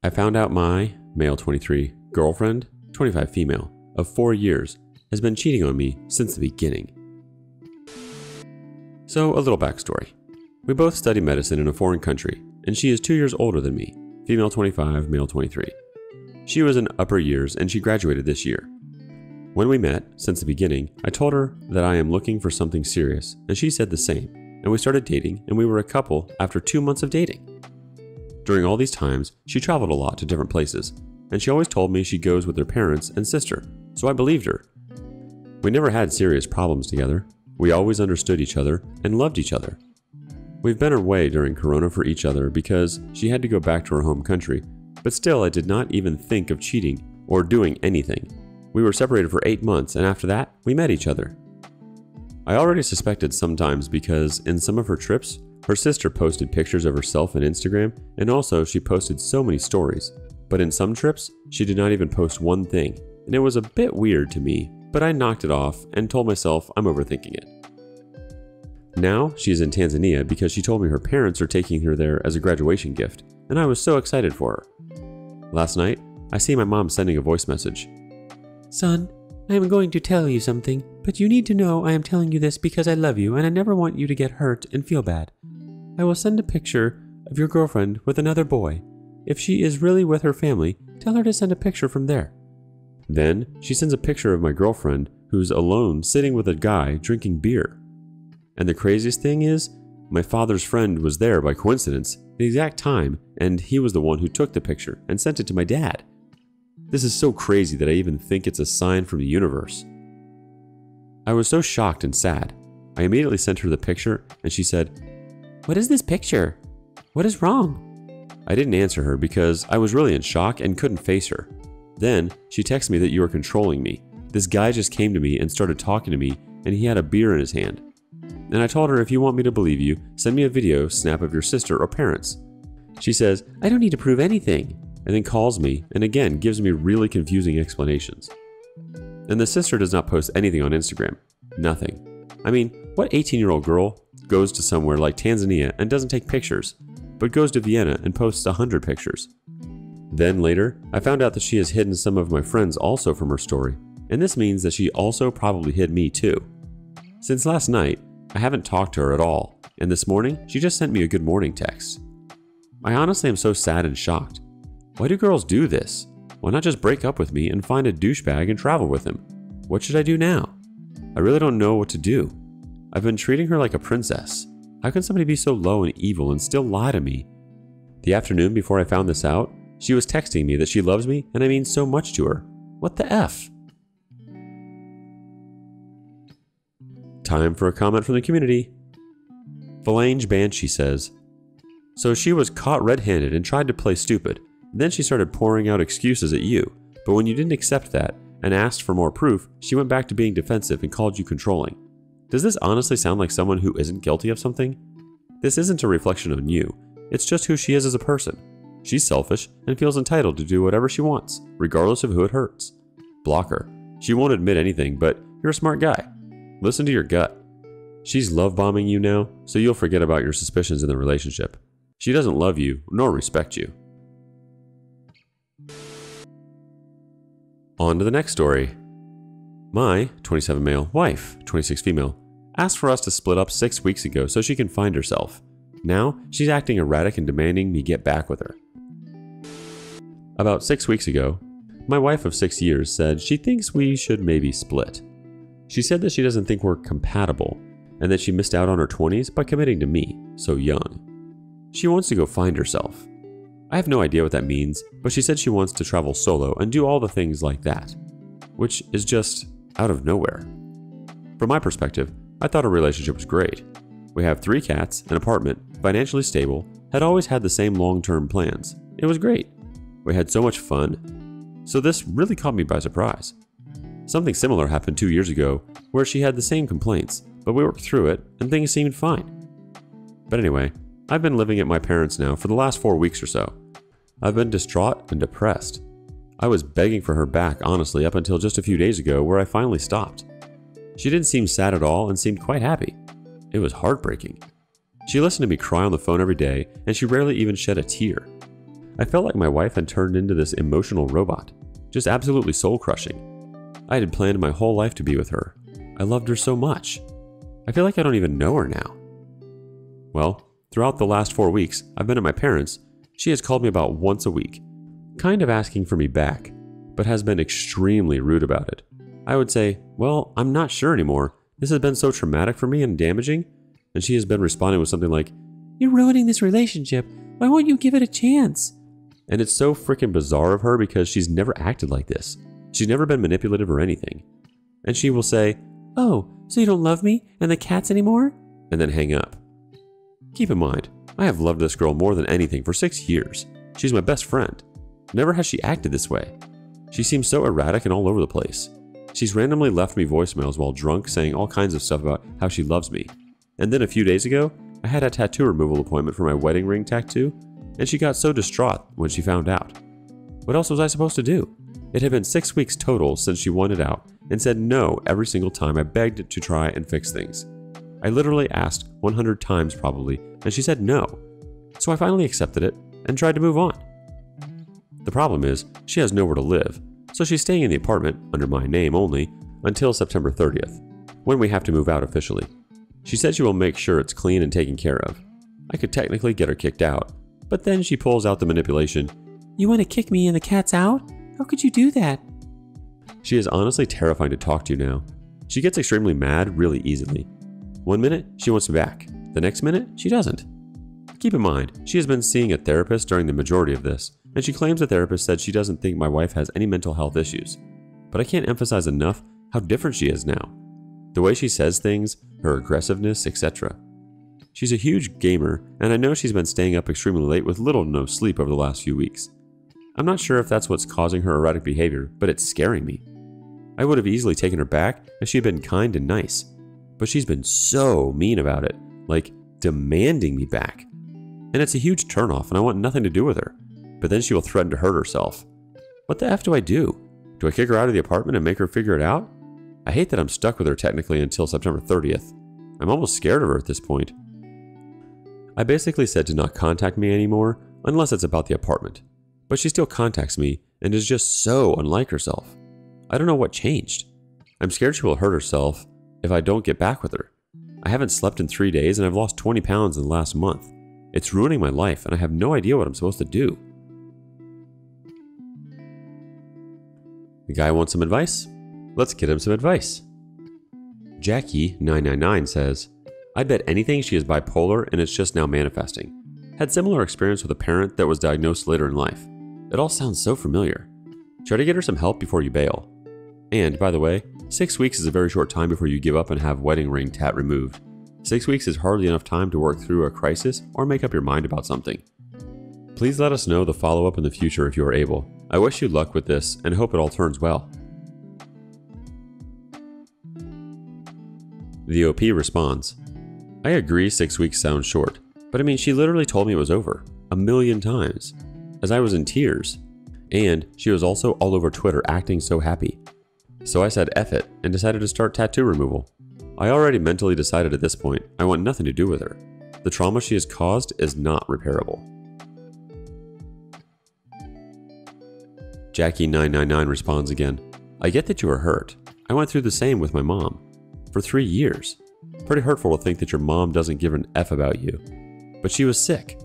I found out my, male 23, girlfriend, 25 female, of 4 years, has been cheating on me since the beginning. So, a little backstory. We both study medicine in a foreign country, and she is 2 years older than me, female 25, male 23. She was in upper years and she graduated this year. When we met, since the beginning, I told her that I am looking for something serious, and she said the same, and we started dating, and we were a couple after 2 months of dating. During all these times, she traveled a lot to different places, and she always told me she goes with her parents and sister, so I believed her. We never had serious problems together. We always understood each other and loved each other. We've been away during Corona for each other because she had to go back to her home country, but still I did not even think of cheating or doing anything. We were separated for 8 months, and after that, we met each other. I already suspected sometimes because in some of her trips, her sister posted pictures of herself on Instagram, and also she posted so many stories. But in some trips, she did not even post one thing, and it was a bit weird to me, but I knocked it off and told myself I'm overthinking it. Now, she is in Tanzania because she told me her parents are taking her there as a graduation gift, and I was so excited for her. Last night, I see my mom sending a voice message. Son, I am going to tell you something, but you need to know I am telling you this because I love you and I never want you to get hurt and feel bad. I will send a picture of your girlfriend with another boy. If she is really with her family, tell her to send a picture from there. Then, she sends a picture of my girlfriend who's alone sitting with a guy drinking beer. And the craziest thing is, my father's friend was there by coincidence, the exact time, and he was the one who took the picture and sent it to my dad. This is so crazy that I even think it's a sign from the universe. I was so shocked and sad. I immediately sent her the picture, and she said, "What is this picture? What is wrong?" I didn't answer her because I was really in shock and couldn't face her. Then, she texted me that you are controlling me. This guy just came to me and started talking to me, and he had a beer in his hand. And I told her if you want me to believe you, send me a video snap of your sister or parents. She says, "I don't need to prove anything," and then calls me and again gives me really confusing explanations. And the sister does not post anything on Instagram. Nothing. I mean, what 18-year-old girl goes to somewhere like Tanzania and doesn't take pictures, but goes to Vienna and posts 100 pictures? Then later, I found out that she has hidden some of my friends also from her story, and this means that she also probably hid me too. Since last night, I haven't talked to her at all, and this morning, she just sent me a good morning text. I honestly am so sad and shocked. Why do girls do this? Why not just break up with me and find a douchebag and travel with him? What should I do now? I really don't know what to do. I've been treating her like a princess. How can somebody be so low and evil and still lie to me? The afternoon before I found this out, she was texting me that she loves me and I mean so much to her. What the F? Time for a comment from the community. Phalange Banshee says, "So she was caught red-handed and tried to play stupid. Then she started pouring out excuses at you, but when you didn't accept that and asked for more proof, she went back to being defensive and called you controlling. Does this honestly sound like someone who isn't guilty of something? This isn't a reflection on you. It's just who she is as a person. She's selfish and feels entitled to do whatever she wants, regardless of who it hurts. Block her. She won't admit anything, but you're a smart guy. Listen to your gut. She's love-bombing you now, so you'll forget about your suspicions in the relationship. She doesn't love you nor respect you." On to the next story. My 27 male wife, 26 female, asked for us to split up 6 weeks ago so she can find herself. Now, she's acting erratic and demanding me get back with her. About 6 weeks ago, my wife of 6 years said she thinks we should maybe split. She said that she doesn't think we're compatible and that she missed out on her 20s by committing to me so young. She wants to go find herself. I have no idea what that means, but she said she wants to travel solo and do all the things like that, which is just out of nowhere. From my perspective, I thought our relationship was great. We have 3 cats, an apartment, financially stable, had always had the same long-term plans. It was great. We had so much fun. So this really caught me by surprise. Something similar happened 2 years ago where she had the same complaints, but we worked through it and things seemed fine. But anyway, I've been living at my parents' now for the last 4 weeks or so. I've been distraught and depressed. I was begging for her back, honestly, up until just a few days ago where I finally stopped. She didn't seem sad at all and seemed quite happy. It was heartbreaking. She listened to me cry on the phone every day, and she rarely even shed a tear. I felt like my wife had turned into this emotional robot, just absolutely soul-crushing. I had planned my whole life to be with her. I loved her so much. I feel like I don't even know her now. Well, throughout the last 4 weeks I've been at my parents', she has called me about once a week, kind of asking for me back, but has been extremely rude about it. I would say, well, I'm not sure anymore. This has been so traumatic for me and damaging. And she has been responding with something like, "You're ruining this relationship. Why won't you give it a chance?" And it's so freaking bizarre of her because she's never acted like this. She's never been manipulative or anything. And she will say, "Oh, so you don't love me and the cats anymore?" and then hang up. Keep in mind, I have loved this girl more than anything for 6 years. She's my best friend. Never has she acted this way. She seems so erratic and all over the place. She's randomly left me voicemails while drunk saying all kinds of stuff about how she loves me. And then a few days ago, I had a tattoo removal appointment for my wedding ring tattoo, and she got so distraught when she found out. What else was I supposed to do? It had been 6 weeks total since she wanted out and said no every single time I begged to try and fix things. I literally asked 100 times probably, and she said no. So I finally accepted it and tried to move on. The problem is, she has nowhere to live, so she's staying in the apartment, under my name only, until September 30th, when we have to move out officially. She said she will make sure it's clean and taken care of. I could technically get her kicked out, but then she pulls out the manipulation. "You want to kick me and the cats out? How could you do that?" She is honestly terrifying to talk to now. She gets extremely mad really easily. One minute, she wants me back. The next minute, she doesn't. Keep in mind, she has been seeing a therapist during the majority of this, and she claims the therapist said she doesn't think my wife has any mental health issues. But I can't emphasize enough how different she is now. The way she says things, her aggressiveness, etc. She's a huge gamer, and I know she's been staying up extremely late with little to no sleep over the last few weeks. I'm not sure if that's what's causing her erratic behavior, but it's scaring me. I would have easily taken her back if she had been kind and nice, but she's been so mean about it, like demanding me back. And it's a huge turnoff, and I want nothing to do with her. But then she will threaten to hurt herself. What the F do I do? Do I kick her out of the apartment and make her figure it out? I hate that I'm stuck with her technically until September 30th. I'm almost scared of her at this point. I basically said to not contact me anymore unless it's about the apartment. But she still contacts me and is just so unlike herself. I don't know what changed. I'm scared she will hurt herself if I don't get back with her. I haven't slept in 3 days and I've lost 20 pounds in the last month. It's ruining my life and I have no idea what I'm supposed to do. The guy wants some advice? Let's get him some advice. Jackie999 says, I bet anything she is bipolar and it's just now manifesting. Had similar experience with a parent that was diagnosed later in life. It all sounds so familiar. Try to get her some help before you bail. And, by the way, 6 weeks is a very short time before you give up and have wedding ring tat removed. 6 weeks is hardly enough time to work through a crisis or make up your mind about something. Please let us know the follow-up in the future if you are able. I wish you luck with this and hope it all turns well. The OP responds, I agree 6 weeks sounds short, but I mean she literally told me it was over, 1,000,000 times, as I was in tears. And she was also all over Twitter acting so happy. So I said F it and decided to start tattoo removal. I already mentally decided at this point I want nothing to do with her. The trauma she has caused is not repairable. Jackie999 responds again, I get that you are hurt. I went through the same with my mom. For 3 years. Pretty hurtful to think that your mom doesn't give an F about you. But she was sick.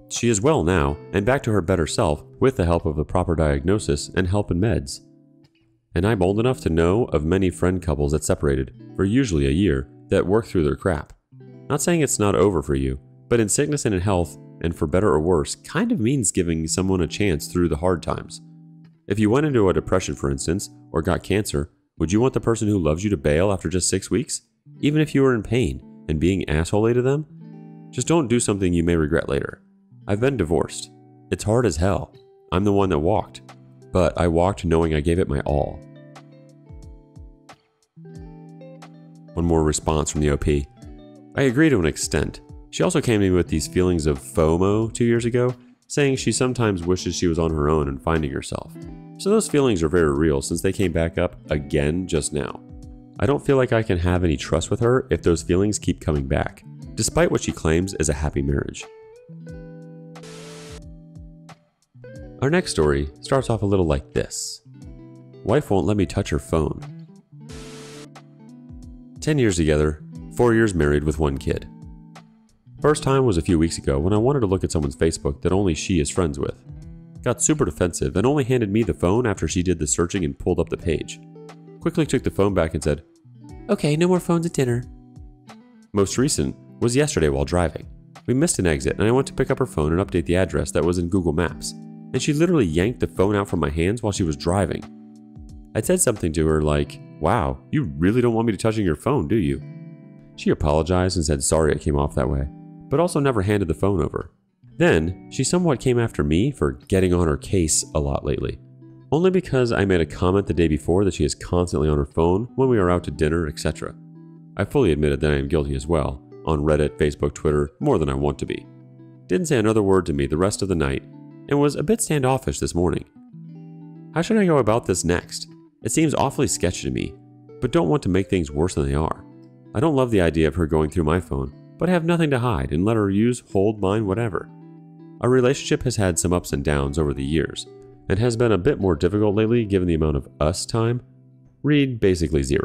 She is well now and back to her better self with the help of the proper diagnosis and help in meds. And I'm old enough to know of many friend couples that separated for usually a year that work through their crap. Not saying it's not over for you, but in sickness and in health, and for better or worse, kind of means giving someone a chance through the hard times. If you went into a depression, for instance, or got cancer, would you want the person who loves you to bail after just 6 weeks? Even if you were in pain and being asshole to them? Just don't do something you may regret later. I've been divorced. It's hard as hell. I'm the one that walked. But I walked knowing I gave it my all. One more response from the OP. I agree to an extent. She also came to me with these feelings of FOMO 2 years ago, saying she sometimes wishes she was on her own and finding herself. So those feelings are very real since they came back up again just now. I don't feel like I can have any trust with her if those feelings keep coming back, despite what she claims is a happy marriage. Our next story starts off a little like this. Wife won't let me touch her phone. 10 years together, 4 years married with 1 kid. First time was a few weeks ago when I wanted to look at someone's Facebook that only she is friends with. Got super defensive and only handed me the phone after she did the searching and pulled up the page. Quickly took the phone back and said, Okay, no more phones at dinner. Most recent was yesterday while driving. We missed an exit and I went to pick up her phone and update the address that was in Google Maps. And she literally yanked the phone out from my hands while she was driving. I said something to her like, wow, you really don't want me to touching your phone, do you? She apologized and said sorry it came off that way, but also never handed the phone over. Then, she somewhat came after me for getting on her case a lot lately. Only because I made a comment the day before that she is constantly on her phone when we are out to dinner, etc. I fully admitted that I am guilty as well, on Reddit, Facebook, Twitter, more than I want to be. Didn't say another word to me the rest of the night, and was a bit standoffish this morning. How should I go about this next? It seems awfully sketchy to me, but don't want to make things worse than they are. I don't love the idea of her going through my phone, but I have nothing to hide and let her use, hold, mine, whatever. Our relationship has had some ups and downs over the years, and has been a bit more difficult lately given the amount of us time. Read basically 0.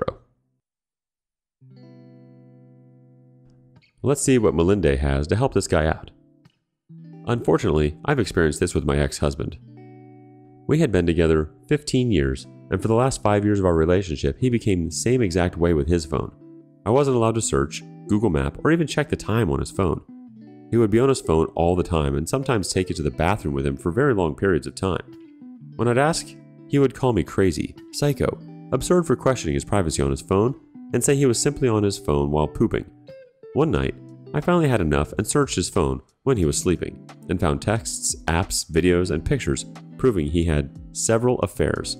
Let's see what Melinda has to help this guy out. Unfortunately, I've experienced this with my ex-husband. We had been together 15 years, and for the last 5 years of our relationship, he became the same exact way with his phone. I wasn't allowed to search, Google Map, or even check the time on his phone. He would be on his phone all the time and sometimes take it to the bathroom with him for very long periods of time. When I'd ask, he would call me crazy, psycho, absurd for questioning his privacy on his phone, and say he was simply on his phone while pooping. One night, I finally had enough and searched his phone when he was sleeping, and found texts, apps, videos, and pictures proving he had several affairs.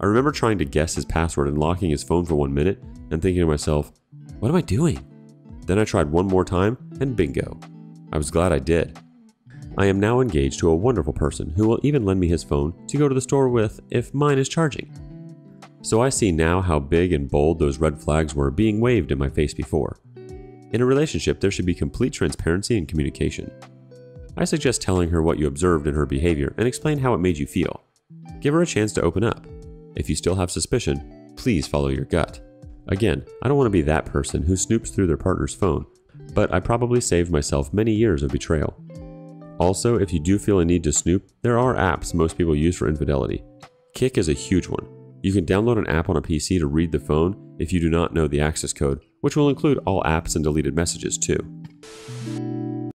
I remember trying to guess his password and locking his phone for 1 minute and thinking to myself, what am I doing? Then I tried one more time and bingo. I was glad I did. I am now engaged to a wonderful person who will even lend me his phone to go to the store with if mine is charging. So I see now how big and bold those red flags were being waved in my face before. In a relationship, there should be complete transparency and communication. I suggest telling her what you observed in her behavior and explain how it made you feel. Give her a chance to open up. If you still have suspicion, please follow your gut. Again, I don't want to be that person who snoops through their partner's phone, but I probably saved myself many years of betrayal. Also, if you do feel a need to snoop, there are apps most people use for infidelity. Kik is a huge one. You can download an app on a PC to read the phone if you do not know the access code, which will include all apps and deleted messages too.